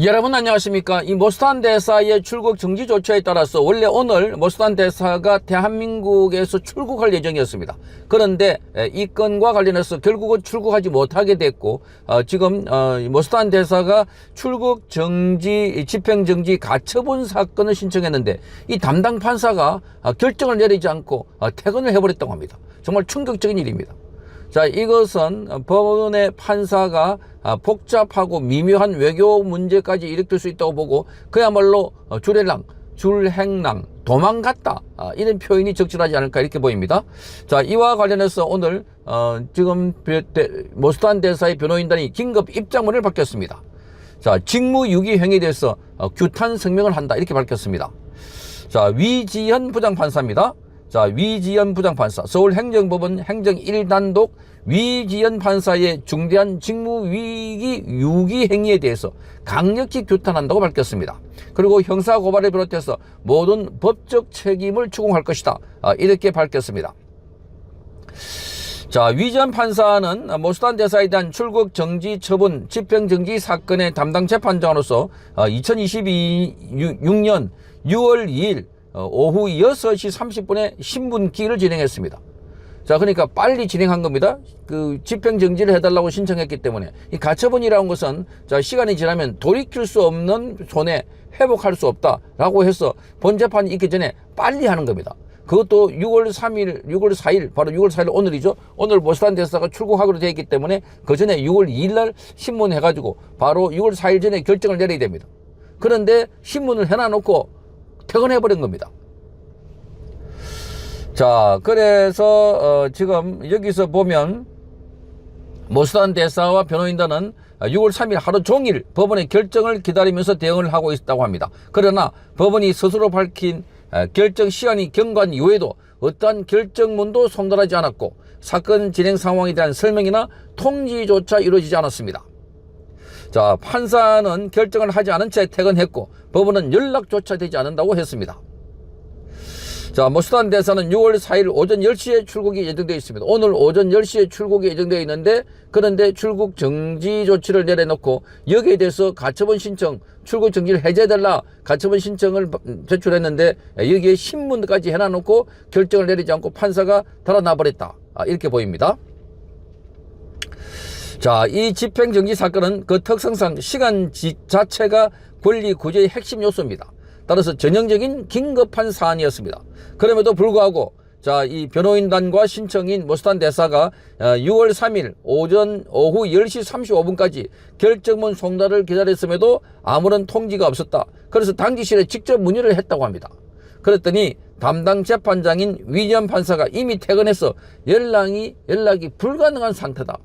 여러분 안녕하십니까. 이 모스탄 대사의 출국 정지 조처에 따라서 원래 오늘 모스탄 대사가 대한민국에서 출국할 예정이었습니다. 그런데 이 건과 관련해서 결국은 출국하지 못하게 됐고 지금 모스탄 대사가 출국 정지, 집행 정지 가처분 사건을 신청했는데 이 담당 판사가 결정을 내리지 않고 퇴근을 해버렸다고 합니다. 정말 충격적인 일입니다. 자, 이것은 법원의 판사가 복잡하고 미묘한 외교 문제까지 일으킬 수 있다고 보고 그야말로 줄행랑, 도망갔다, 이런 표현이 적절하지 않을까 이렇게 보입니다. 자, 이와 관련해서 오늘 지금 모스탄 대사의 변호인단이 긴급 입장문을 밝혔습니다. 자, 직무유기 행위에 대해서 규탄 성명을 한다 이렇게 밝혔습니다. 자, 위지현 부장판사입니다. 자, 위지현 부장판사, 서울행정법원 행정 1단독 위지현 판사의 중대한 직무위기 유기 행위에 대해서 강력히 규탄한다고 밝혔습니다. 그리고 형사고발을 비롯해서 모든 법적 책임을 추궁할 것이다, 이렇게 밝혔습니다. 자, 위지현 판사는 모스탄 대사에 대한 출국 정지 처분 집행 정지 사건의 담당 재판장으로서 2026년 6월 2일 오후 6시 30분에 신문기를 진행했습니다. 자, 그러니까 빨리 진행한 겁니다. 그 집행정지를 해달라고 신청했기 때문에. 이 가처분이라는 것은 자, 시간이 지나면 돌이킬 수 없는 손해, 회복할 수 없다라고 해서 본 재판이 있기 전에 빨리 하는 겁니다. 그것도 6월 3일, 6월 4일, 바로 6월 4일 오늘이죠. 오늘 모스탄 대사가 출국하기로 되어 있기 때문에 그 전에 6월 2일 날 신문해가지고 바로 6월 4일 전에 결정을 내려야 됩니다. 그런데 신문을 해놔놓고 퇴근해버린 겁니다. 자, 그래서 지금 여기서 보면 모스탄 대사와 변호인단은 6월 3일 하루 종일 법원의 결정을 기다리면서 대응을 하고 있다고 합니다. 그러나 법원이 스스로 밝힌 결정 시한이 경과한 이후에도 어떠한 결정문도 송달하지 않았고 사건 진행 상황에 대한 설명이나 통지조차 이루어지지 않았습니다. 자, 판사는 결정을 하지 않은 채 퇴근했고 법원은 연락조차 되지 않는다고 했습니다. 자, 모스탄 대사는 6월 4일 오전 10시에 출국이 예정되어 있습니다. 오늘 오전 10시에 출국이 예정되어 있는데 그런데 출국 정지 조치를 내려놓고 여기에 대해서 가처분 신청, 출국 정지를 해제해달라 가처분 신청을 제출했는데 여기에 신문까지 해놔놓고 결정을 내리지 않고 판사가 달아나버렸다, 이렇게 보입니다. 자, 이 집행정지 사건은 그 특성상 시간 자체가 권리 구제의 핵심 요소입니다. 따라서 전형적인 긴급한 사안이었습니다. 그럼에도 불구하고 자, 이 변호인단과 신청인 모스탄 대사가 6월 3일 오후 10시 35분까지 결정문 송달을 기다렸음에도 아무런 통지가 없었다. 그래서 당기실에 직접 문의를 했다고 합니다. 그랬더니 담당 재판장인 위지현 판사가 이미 퇴근해서 연락이 불가능한 상태다.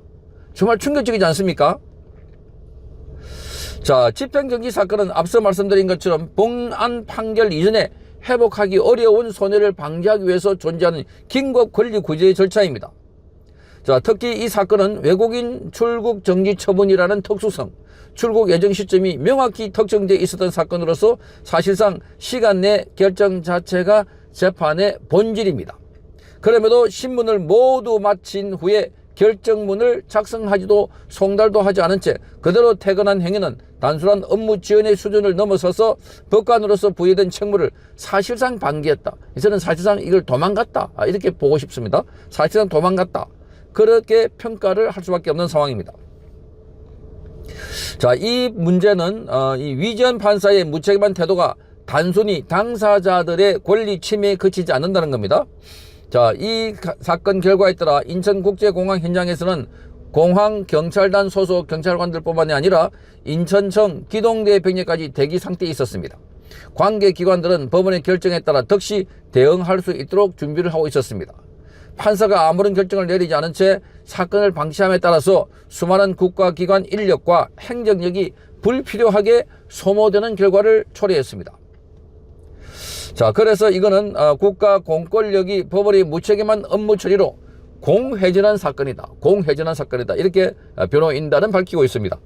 정말 충격적이지 않습니까? 자, 집행정지 사건은 앞서 말씀드린 것처럼 본안 판결 이전에 회복하기 어려운 손해를 방지하기 위해서 존재하는 긴급 권리 구제의 절차입니다. 자, 특히 이 사건은 외국인 출국 정지 처분이라는 특수성, 출국 예정 시점이 명확히 특정되어 있었던 사건으로서 사실상 시간 내 결정 자체가 재판의 본질입니다. 그럼에도 신문을 모두 마친 후에 결정문을 작성하지도 송달도 하지 않은 채 그대로 퇴근한 행위는 단순한 업무 지연의 수준을 넘어서서 법관으로서 부여된 책무를 사실상 방기했다. 저는 사실상 이걸 도망갔다, 이렇게 보고 싶습니다. 사실상 도망갔다, 그렇게 평가를 할 수밖에 없는 상황입니다. 자, 이 문제는 이 위지현 판사의 무책임한 태도가 단순히 당사자들의 권리 침해에 그치지 않는다는 겁니다. 자, 이 사건 결과에 따라 인천국제공항 현장에서는 공항경찰단 소속 경찰관들 뿐만이 아니라 인천청 기동대 병력까지 대기 상태에 있었습니다. 관계기관들은 법원의 결정에 따라 즉시 대응할 수 있도록 준비를 하고 있었습니다. 판사가 아무런 결정을 내리지 않은 채 사건을 방치함에 따라서 수많은 국가기관 인력과 행정력이 불필요하게 소모되는 결과를 초래했습니다. 자, 그래서 이거는 국가 공권력이 법원의 무책임한 업무 처리로 공회전한 사건이다. 공회전한 사건이다. 이렇게 변호인단은 밝히고 있습니다.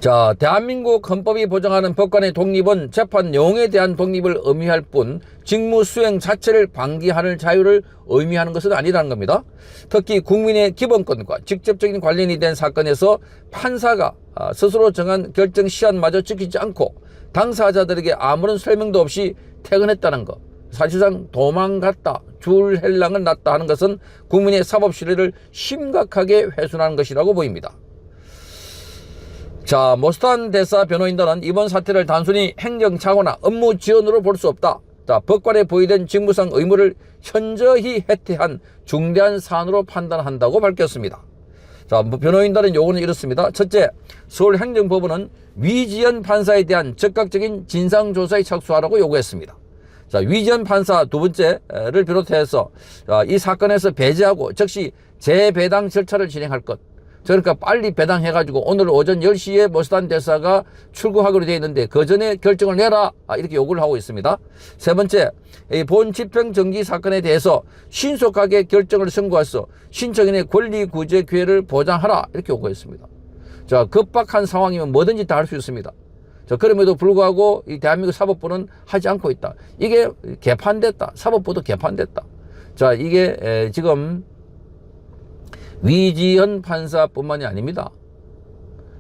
자, 대한민국 헌법이 보장하는 법관의 독립은 재판 내용에 대한 독립을 의미할 뿐 직무 수행 자체를 방기하는 자유를 의미하는 것은 아니라는 겁니다. 특히 국민의 기본권과 직접적인 관련이 된 사건에서 판사가 스스로 정한 결정 시한마저 지키지 않고 당사자들에게 아무런 설명도 없이 퇴근했다는 것, 사실상 도망갔다, 줄헬랑을 났다 하는 것은 국민의 사법 신뢰를 심각하게 훼손하는 것이라고 보입니다. 자, 모스탄 대사 변호인단은 이번 사태를 단순히 행정착오나 업무 지연으로 볼 수 없다. 자, 법관에 부여된 직무상 의무를 현저히 해태한 중대한 사안으로 판단한다고 밝혔습니다. 자, 변호인단의 요구는 이렇습니다. 첫째, 서울행정법원은 위지연 판사에 대한 적극적인 진상조사에 착수하라고 요구했습니다. 자, 위지연 판사 두 번째를 비롯해서 이 사건에서 배제하고 즉시 재배당 절차를 진행할 것. 그러니까 빨리 배당해가지고 오늘 오전 10시에 모스탄 대사가 출국하기로 되어 있는데 그 전에 결정을 내라, 이렇게 요구를 하고 있습니다. 세 번째, 이 본 집행정지 사건에 대해서 신속하게 결정을 선고해서 신청인의 권리 구제 기회를 보장하라, 이렇게 요구했습니다. 자, 급박한 상황이면 뭐든지 다 할 수 있습니다. 자, 그럼에도 불구하고 이 대한민국 사법부는 하지 않고 있다. 이게 개판됐다. 사법부도 개판됐다. 자, 이게 지금 위지연 판사뿐만이 아닙니다.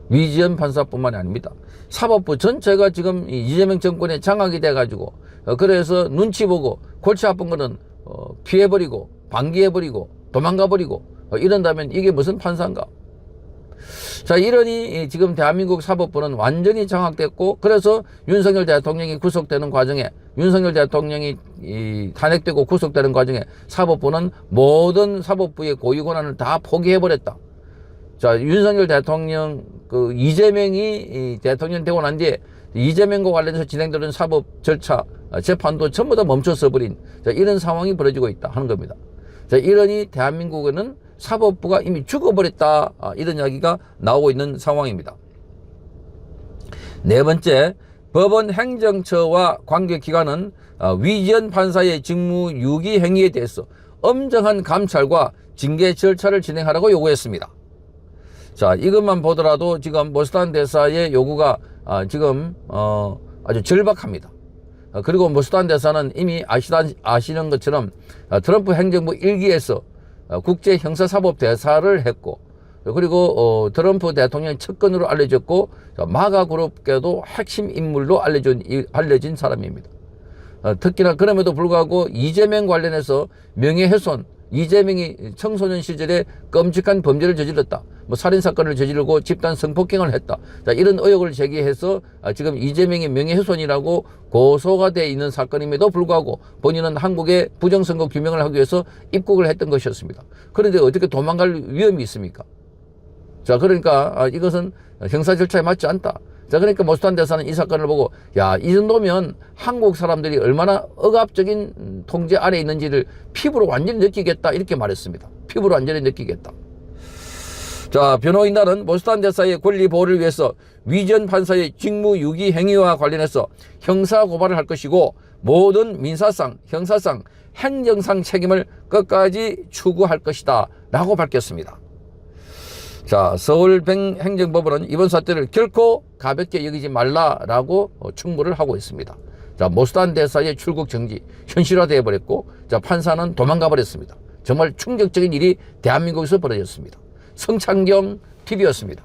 위지연 판사뿐만이 아닙니다. 사법부 전체가 지금 이재명 정권에 장악이 돼가지고 그래서 눈치 보고 골치 아픈 거는 피해버리고 방기해버리고 도망가버리고 이런다면 이게 무슨 판사인가? 자, 이러니 지금 대한민국 사법부는 완전히 장악됐고, 그래서 윤석열 대통령이 구속되는 과정에, 윤석열 대통령이 탄핵되고 구속되는 과정에 사법부는 모든 사법부의 고유 권한을 다 포기해버렸다. 자, 윤석열 대통령, 이재명이 대통령 되고 난 뒤에 이재명과 관련해서 진행되는 사법 절차, 재판도 전부 다 멈춰서버린, 자, 이런 상황이 벌어지고 있다 하는 겁니다. 자, 이러니 대한민국에는 사법부가 이미 죽어버렸다, 이런 이야기가 나오고 있는 상황입니다. 네 번째, 법원 행정처와 관계기관은 위지연 판사의 직무 유기 행위에 대해서 엄정한 감찰과 징계 절차를 진행하라고 요구했습니다. 자, 이것만 보더라도 지금 모스탄 대사의 요구가 지금 아주 절박합니다. 그리고 모스탄 대사는 이미 아시는 것처럼 트럼프 행정부 1기에서 국제 형사사법 대사를 했고, 그리고 트럼프 대통령 측근으로 알려졌고, 마가 그룹계도 핵심 인물로 알려진 사람입니다. 특히나 그럼에도 불구하고 이재명 관련해서 명예훼손, 이재명이 청소년 시절에 끔찍한 범죄를 저질렀다, 뭐 살인사건을 저지르고 집단 성폭행을 했다, 자, 이런 의혹을 제기해서 지금 이재명이 명예훼손이라고 고소가 돼 있는 사건임에도 불구하고 본인은 한국에 부정선거 규명을 하기 위해서 입국을 했던 것이었습니다. 그런데 어떻게 도망갈 위험이 있습니까? 자, 그러니까 이것은 형사 절차에 맞지 않다. 자, 그러니까 모스탄 대사는 이 사건을 보고, 야, 이 정도면 한국 사람들이 얼마나 억압적인 통제 아래에 있는지를 피부로 완전히 느끼겠다, 이렇게 말했습니다. 피부로 완전히 느끼겠다. 자, 변호인단은 모스탄 대사의 권리 보호를 위해서 위지연 판사의 직무 유기 행위와 관련해서 형사 고발을 할 것이고, 모든 민사상, 형사상, 행정상 책임을 끝까지 추구할 것이다 라고 밝혔습니다. 자, 서울행정법원은 이번 사태를 결코 가볍게 여기지 말라라고 충고를 하고 있습니다. 자, 모스탄 대사의 출국 정지 현실화되어 버렸고, 자, 판사는 도망가 버렸습니다. 정말 충격적인 일이 대한민국에서 벌어졌습니다. 성창경 TV였습니다.